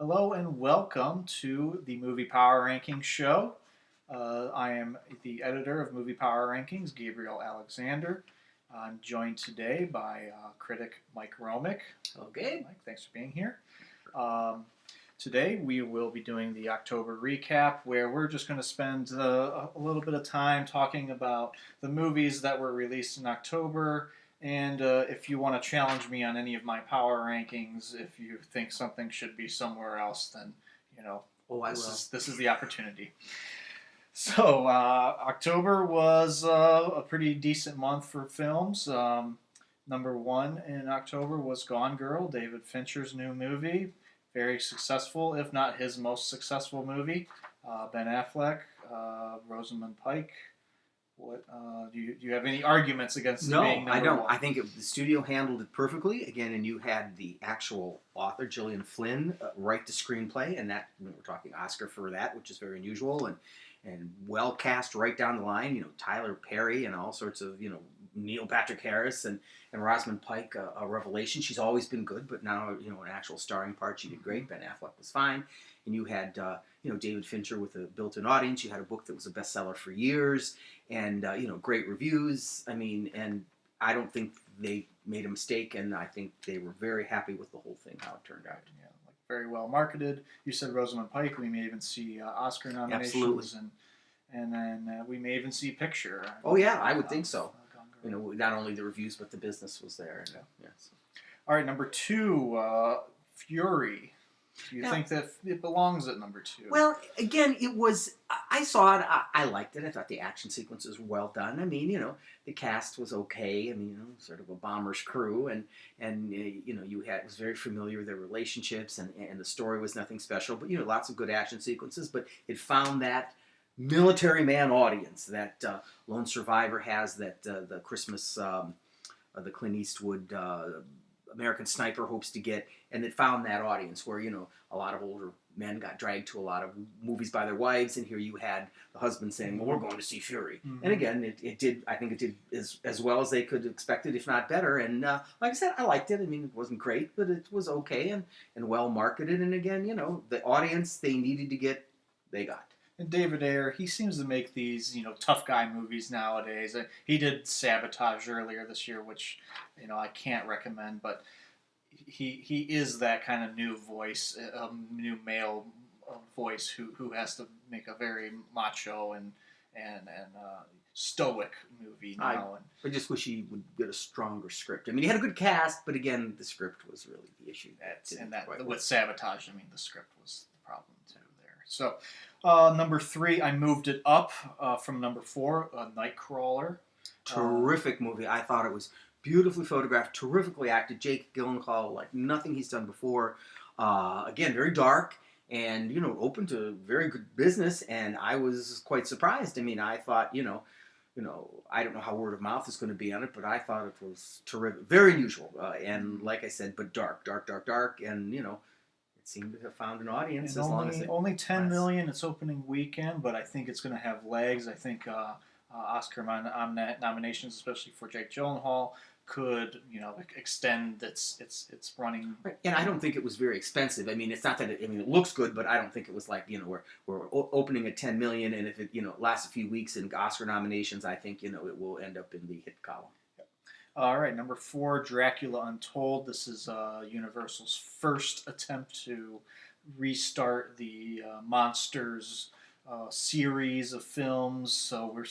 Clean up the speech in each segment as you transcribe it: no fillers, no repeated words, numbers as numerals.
Hello and welcome to the Movie Power Rankings show. I am the editor of Movie Power Rankings, Gabriel Alexander. I'm joined today by critic Mike Romick. Okay. Mike, thanks for being here. Um, Today we will be doing the October recap, where we're just going to spend a little bit of time talking about the movies that were released in October. And if you want to challenge me on any of my power rankings, if you think something should be somewhere else, then I will. this is the opportunity. So October was a pretty decent month for films. Number one in October was Gone Girl, David Fincher's new movie. Very successful, if not his most successful movie. Ben Affleck, Rosamund Pike. What do you have any arguments against it being No, I number don't. one? I think the studio handled it perfectly. Again, and you had the actual author, Gillian Flynn, write the screenplay, and that we're talking Oscar for that, which is very unusual and well cast right down the line. Tyler Perry and all sorts of Neil Patrick Harris and Rosamund Pike, a revelation. She's always been good, but now an actual starring part, she did great. Ben Affleck was fine, and you had David Fincher with a built-in audience. You had a book that was a bestseller for years, and great reviews. I mean, and I don't think they made a mistake, and I think they were very happy with the whole thing, how it turned out. Yeah, like very well marketed. You said Rosamund Pike. We may even see Oscar nominations, Absolutely. and then we may even see picture. Oh yeah, I would think so. Gone Girl. Not only the reviews, but the business was there. And, yes. All right, number two, Fury. Do you think that it belongs at number two? Well, again, it was. I saw it. I liked it. I thought the action sequences were well done. I mean, the cast was okay. I mean, sort of a bomber's crew, and you had it was very familiar with their relationships, and the story was nothing special. But lots of good action sequences. But it found that military man audience that Lone Survivor has, that the Christmas, the Clint Eastwood. American Sniper hopes to get, and it found that audience where a lot of older men got dragged to a lot of movies by their wives, and here you had the husband saying, "Well, we're going to see Fury," and again, it did. I think it did as well as they could have expected, if not better. And like I said, I liked it. I mean, it wasn't great, but it was okay and well marketed. And again, the audience they needed to get, they got. And David Ayer, he seems to make these, tough guy movies nowadays. He did Sabotage earlier this year, which, I can't recommend, but he is that kind of new voice, new male voice who has to make a very macho and stoic movie now. I just wish he would get a stronger script. I mean, he had a good cast, but again, the script was really the issue. With Sabotage, I mean, the script was the problem too there. So, number three, I moved it up from number four, Nightcrawler. Terrific movie. I thought it was beautifully photographed, terrifically acted. Jake Gyllenhaal, like nothing he's done before. Again, very dark and open to very good business. And I was quite surprised. I mean, I thought I don't know how word of mouth is going to be on it, but I thought it was terrific, very unusual. And like I said, but dark, and it seemed to have found an audience and as long as only 10 million its opening weekend, but I think it's going to have legs. I think Oscar nominations, especially for Jake Gyllenhaal, could extend its running. Right. And I don't think it was very expensive. I mean, it's not that it looks good, but I don't think it was like we're opening at 10 million, and if it lasts a few weeks in Oscar nominations, I think it will end up in the hit column. All right, number four, Dracula Untold. This is Universal's first attempt to restart the Monsters series of films. So we're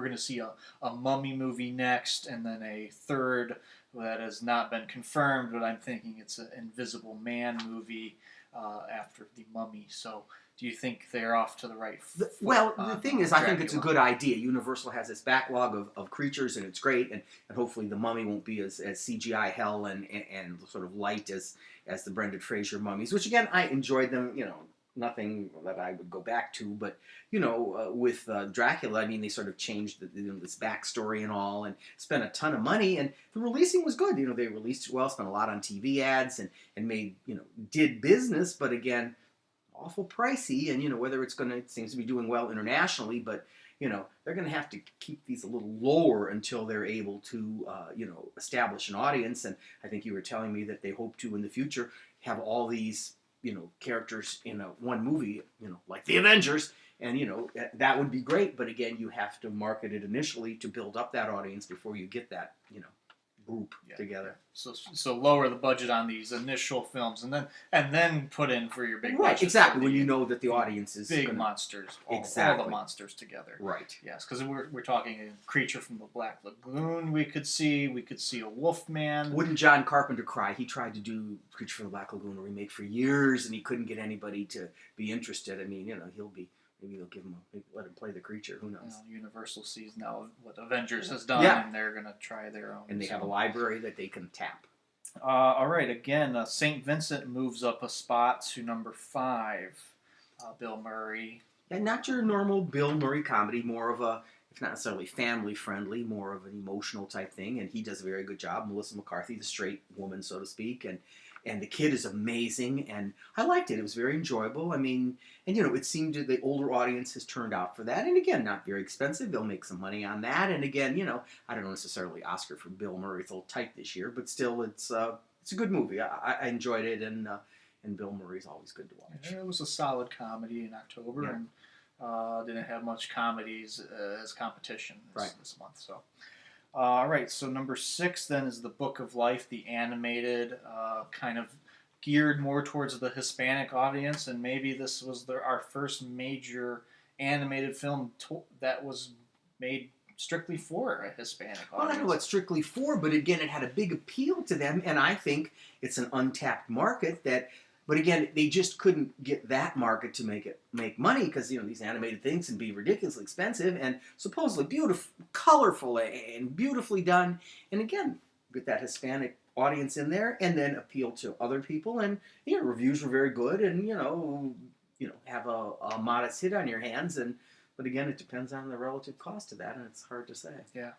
going to see a mummy movie next, and then a third that has not been confirmed, but I'm thinking it's an Invisible Man movie after the Mummy. So do you think they're off to the right foot? Well, the thing is, I think it's a good idea. Universal has this backlog of creatures, and it's great, and hopefully the Mummy won't be as CGI hell and sort of light as the Brendan Fraser mummies, which again, I enjoyed them, nothing that I would go back to, but with Dracula, I mean, they sort of changed this backstory and all, and spent a ton of money, and the releasing was good. They released it well, spent a lot on TV ads, and made did business, but again, awful pricey, and whether it seems to be doing well internationally, but they're going to have to keep these a little lower until they're able to establish an audience. And I think you were telling me that they hope to in the future have all these characters in one movie, like the Avengers, and that would be great. But again, you have to market it initially to build up that audience before you get that group together. So lower the budget on these initial films, and then put in for your big right, exactly, when you know that the audience is big monsters, all the monsters together. Right. Yes, because we're talking a Creature from the Black Lagoon. We could see a Wolfman. Wouldn't John Carpenter cry? He tried to do Creature from the Black Lagoon remake for years, and he couldn't get anybody to be interested. I mean, maybe they'll let him play the creature. Who knows? Universal sees now what Avengers has done, and they're going to try their own. And they have a library that they can tap. All right, again, St. Vincent moves up a spot to number 5. Bill Murray. And not your normal Bill Murray comedy, more of a, if not necessarily family-friendly, more of an emotional type thing. And he does a very good job. Melissa McCarthy, the straight woman, so to speak. And the kid is amazing, and I liked it. It was very enjoyable. I mean, and it seemed the older audience has turned out for that. And again, not very expensive. They'll make some money on that. And again, I don't know necessarily Oscar for Bill Murray. It's a little tight this year, but still, it's a good movie. I enjoyed it, and Bill Murray's always good to watch. Yeah, it was a solid comedy in October, and didn't have much comedies as competition this month. So. All right, so number 6 then is The Book of Life, the animated, kind of geared more towards the Hispanic audience, and maybe this was our first major animated film that was made strictly for a Hispanic audience. Well, I don't know what strictly for, but again, it had a big appeal to them, and I think it's an untapped market that. But again, they just couldn't get that market to make money because these animated things can be ridiculously expensive and supposedly beautiful, colorful, and beautifully done. And again, get that Hispanic audience in there, and then appeal to other people. And reviews were very good, and have a modest hit on your hands. But again, it depends on the relative cost of that, and it's hard to say. Yeah.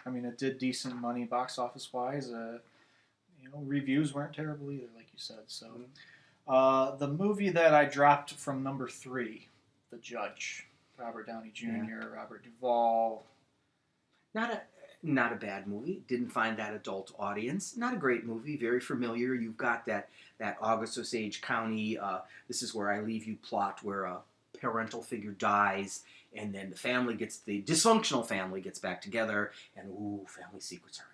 I mean, it did decent money box office wise. Reviews weren't terrible either, like you said. So. The movie that I dropped from number 3, The Judge, Robert Downey Jr., Robert Duvall. Not a bad movie. Didn't find that adult audience. Not a great movie. Very familiar. You've got that August Osage County, This Is Where I Leave You plot where a parental figure dies, and then the dysfunctional family gets back together, and family secrets are revealed.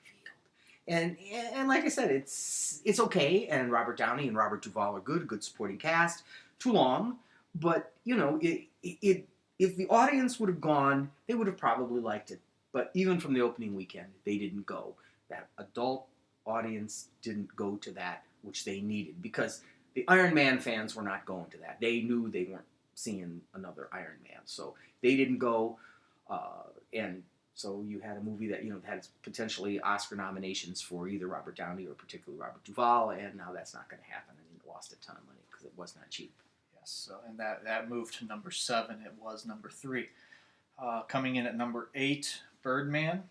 And like I said, it's okay, and Robert Downey and Robert Duvall are good supporting cast. Too long, but if the audience would have gone, they would have probably liked it. But even from the opening weekend, they didn't go. That adult audience didn't go to that, which they needed, because the Iron Man fans were not going to that. They knew they weren't seeing another Iron Man, so they didn't go, and so you had a movie that had potentially Oscar nominations for either Robert Downey or particularly Robert Duvall, and now that's not going to happen, and it lost a ton of money because it was not cheap. Yes, so, and that moved to number 7. It was number 3. Coming in at number 8, Birdman,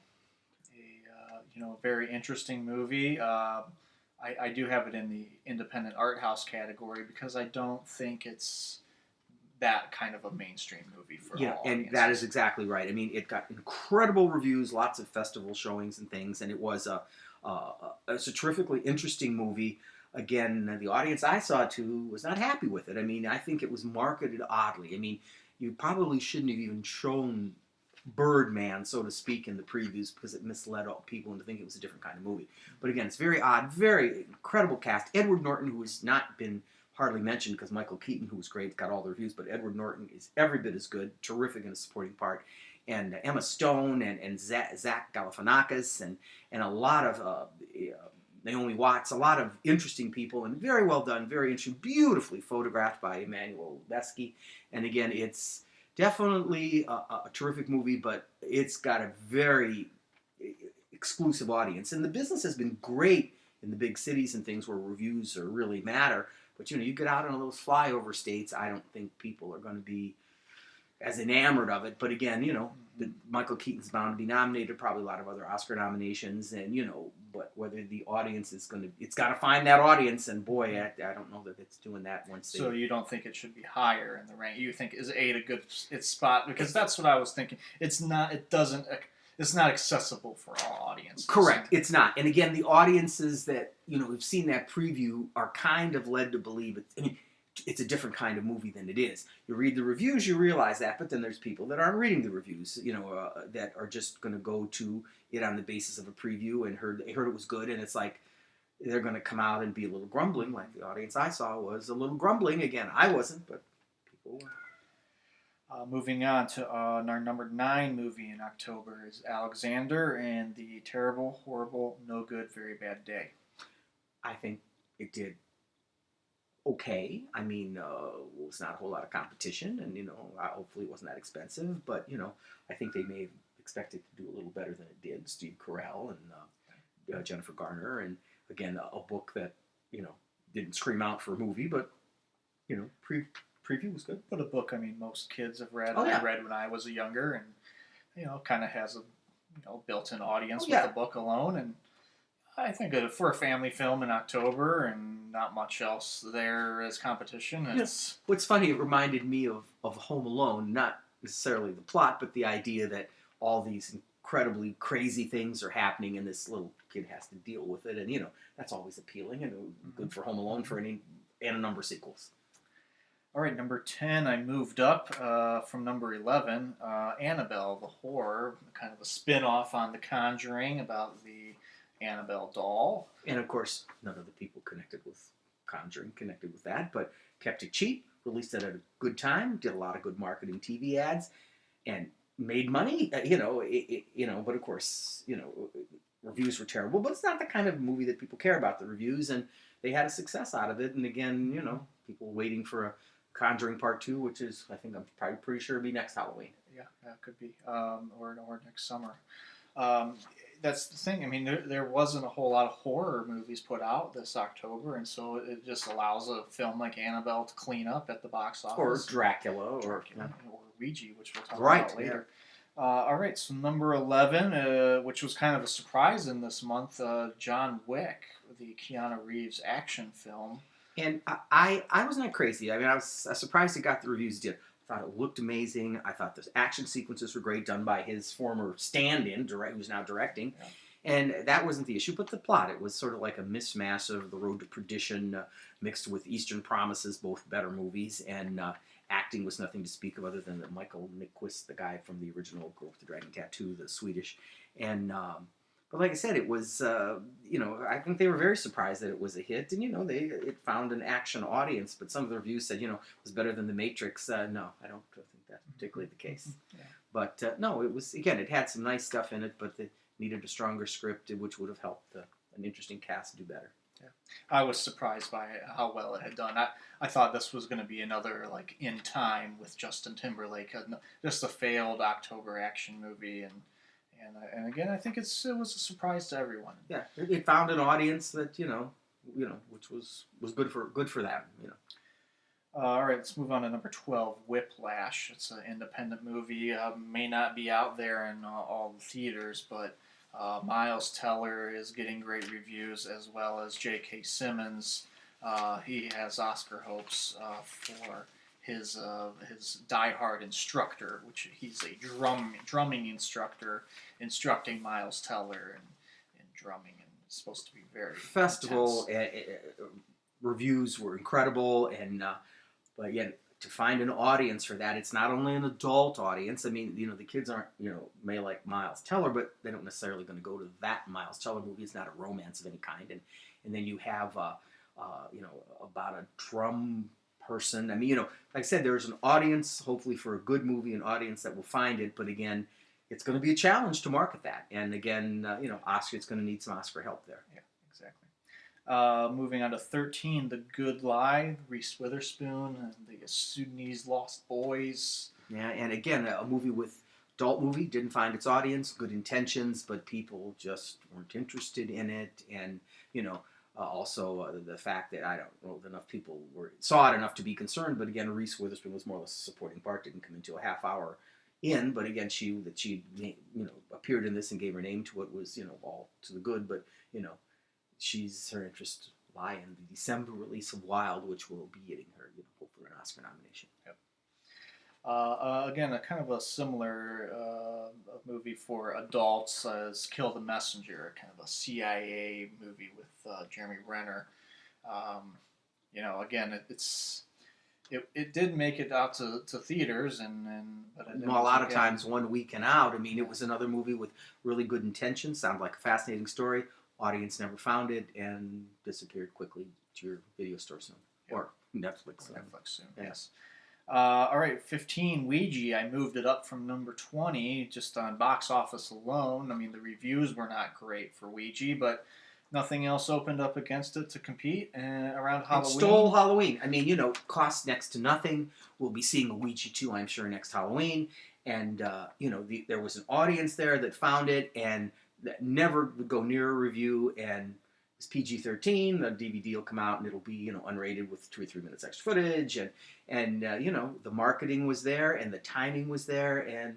a very interesting movie. I do have it in the independent art house category because I don't think it's that kind of a mainstream movie for all audiences. And that is exactly right. I mean, it got incredible reviews, lots of festival showings and things, and it was it's a terrifically interesting movie. Again, the audience I saw it to was not happy with it. I mean, I think it was marketed oddly. I mean, you probably shouldn't have even shown Birdman, so to speak, in the previews because it misled people into thinking it was a different kind of movie. But again, it's very odd, very incredible cast. Edward Norton, who has not been hardly mentioned because Michael Keaton, who was great, got all the reviews, but Edward Norton is every bit as good, terrific in a supporting part. And Emma Stone and Zach Galifianakis and a lot of Naomi Watts, a lot of interesting people, and very well done, very interesting, beautifully photographed by Emmanuel Lubezki. And again, it's definitely a terrific movie, but it's got a very exclusive audience. And the business has been great in the big cities and things where reviews really matter. But you get out in those flyover states, I don't think people are going to be as enamored of it. But again, Michael Keaton's bound to be nominated, probably a lot of other Oscar nominations, and but whether the audience is going to, it's got to find that audience, and boy, I don't know that it's doing that once. So you don't think it should be higher in the rank? You think is 8 a good spot? Because that's what I was thinking. It's not. It doesn't. It's not accessible for all audiences. Correct. It's not. And again, the audiences that who've seen that preview are kind of led to believe it. I mean, it's a different kind of movie than it is. You read the reviews, you realize that, but then there's people that aren't reading the reviews, that are just going to go to it on the basis of a preview and they heard it was good, and it's like they're going to come out and be a little grumbling, like the audience I saw was a little grumbling. Again, I wasn't, but people were. Moving on to our number 9 movie in October is Alexander and the Terrible, Horrible, No Good, Very Bad Day. I think it did okay. I mean, it was not a whole lot of competition, and hopefully it wasn't that expensive. But I think they may have expected to do a little better than it did. Steve Carell and Jennifer Garner, and again, a book that didn't scream out for a movie, but preview was good. But a book, I mean, most kids have read. Oh, yeah. I read when I was younger, and kind of has a built-in audience yeah. with the book alone, and I think for a family film in October and not much else there as competition. It's What's funny, it reminded me of Home Alone, not necessarily the plot, but the idea that all these incredibly crazy things are happening and this little kid has to deal with it, and that's always appealing and good for Home Alone and a number of sequels. All right, number 10, I moved up from number 11, Annabelle, the horror, kind of a spin-off on The Conjuring about the Annabelle doll. And of course, none of the people connected with Conjuring connected with that, but kept it cheap, released it at a good time, did a lot of good marketing TV ads, and made money. But of course, reviews were terrible. But it's not the kind of movie that people care about the reviews, and they had a success out of it. And again, people waiting for a Conjuring Part 2, which is, I think I'm probably pretty sure it'll be next Halloween. Yeah, that could be, or next summer. That's the thing. I mean, there wasn't a whole lot of horror movies put out this October, and so it just allows a film like Annabelle to clean up at the box office. Or Dracula. Or Ouija, which we'll talk about later. Yeah. All right, so number 11, which was kind of a surprise in this month, John Wick, the Keanu Reeves action film. And I was not crazy. I mean, I was surprised it got the reviews it did. I thought it looked amazing. I thought the action sequences were great, done by his former stand-in, who's now directing. Yeah. And that wasn't the issue, but the plot. It was sort of like a mismatch of The Road to Perdition mixed with Eastern Promises, both better movies, and acting was nothing to speak of other than Michael Nyqvist, the guy from the original Girl with the Dragon Tattoo, the Swedish. And but like I said, it was, I think they were very surprised that it was a hit. And, it found an action audience. But some of the reviews said, it was better than The Matrix. No, I don't think that's particularly the case. Yeah. But, no, it was, again, it had some nice stuff in it, but it needed a stronger script, which would have helped an interesting cast do better. Yeah. I was surprised by how well it had done. I thought this was going to be another, like, In Time with Justin Timberlake, just a failed October action movie, and again, I think it was a surprise to everyone. Yeah, it found an audience that which was good for them. All right, let's move on to number 12, Whiplash. It's an independent movie. May not be out there in all the theaters, but Miles Teller is getting great reviews, as well as J.K. Simmons. He has Oscar hopes for his diehard instructor, which he's a drumming instructor, instructing Miles Teller in drumming, and it's supposed to be very festival reviews were incredible, and but again, to find an audience for that, it's not only an adult audience. I mean, the kids aren't may like Miles Teller, but they don't necessarily going to go to that Miles Teller movie. It's not a romance of any kind, and then you have about a drum person. I mean, like I said, there's an audience, hopefully for a good movie, an audience that will find it. But again, it's going to be a challenge to market that. And again, Oscar's going to need some Oscar help there. Yeah, exactly. Moving on to 13, The Good Lie, Reese Witherspoon, and the Sudanese Lost Boys. Yeah, and again, a adult movie, didn't find its audience, good intentions, but people just weren't interested in it. And, also, the fact that I don't know enough people saw it enough to be concerned, but again, Reese Witherspoon was more or less a supporting part. Didn't come into a half hour in, but again, she appeared in this and gave her name to it was all to the good. But her interests lie in the December release of Wild, which will be getting her hopefully an Oscar nomination. Yep. Again, a kind of a similar movie for adults as Kill the Messenger, kind of a CIA movie with Jeremy Renner. Again, it's it did make it out to theaters, but it Well, a lot of again, times 1 weekend out. I mean, it was another movie with really good intentions. Sounded like a fascinating story. Audience never found it and disappeared quickly to your video store soon or Netflix. Soon. Netflix soon. Yeah. Yes. All right, 15, Ouija. I moved it up from number 20 just on box office alone. I mean, the reviews were not great for Ouija, but nothing else opened up against it to compete. And around And Halloween, stole Halloween. I mean, costs next to nothing. We'll be seeing a Ouija 2, I'm sure, next Halloween. And, there was an audience there that found it and that never would go near a review. And it's PG-13. The DVD will come out and it'll be, unrated with 2 or 3 minutes extra footage. And the marketing was there and the timing was there and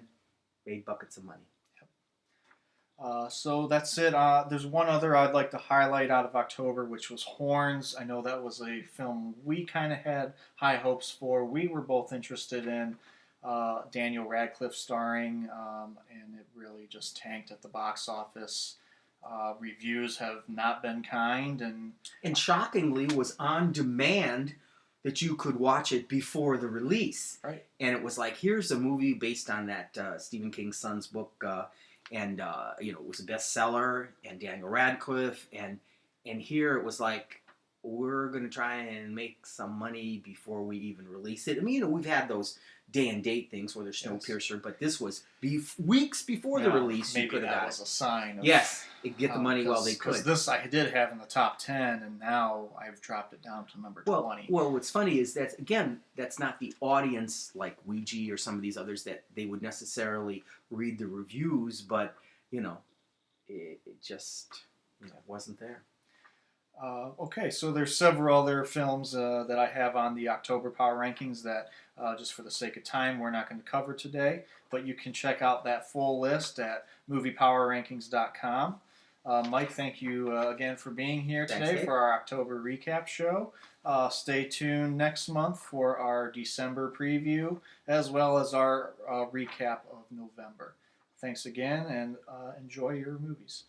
made buckets of money. So that's it. There's one other I'd like to highlight out of October, which was Horns. I know that was a film we kind of had high hopes for. We were both interested in Daniel Radcliffe starring, and it really just tanked at the box office. Reviews have not been kind, and shockingly was on demand that you could watch it before the release. Right. And it was like, here's a movie based on that Stephen King's son's book. And it was a bestseller, and Daniel Radcliffe, and here it was like, we're going to try and make some money before we even release it. I mean, we've had those day and date things where there's Snowpiercer, but this was weeks before the release. Maybe that was a sign. Yes, get the money while they could. Because this I did have in the top 10, and now I've dropped it down to number 20. Well, what's funny is that, again, that's not the audience like Ouija or some of these others that they would necessarily read the reviews, but, it just wasn't there. Okay, so there's several other films that I have on the October Power Rankings that, just for the sake of time, we're not going to cover today. But you can check out that full list at moviepowerrankings.com. Mike, thank you again for being here today for our October recap show. Stay tuned next month for our December preview, as well as our recap of November. Thanks again, and enjoy your movies.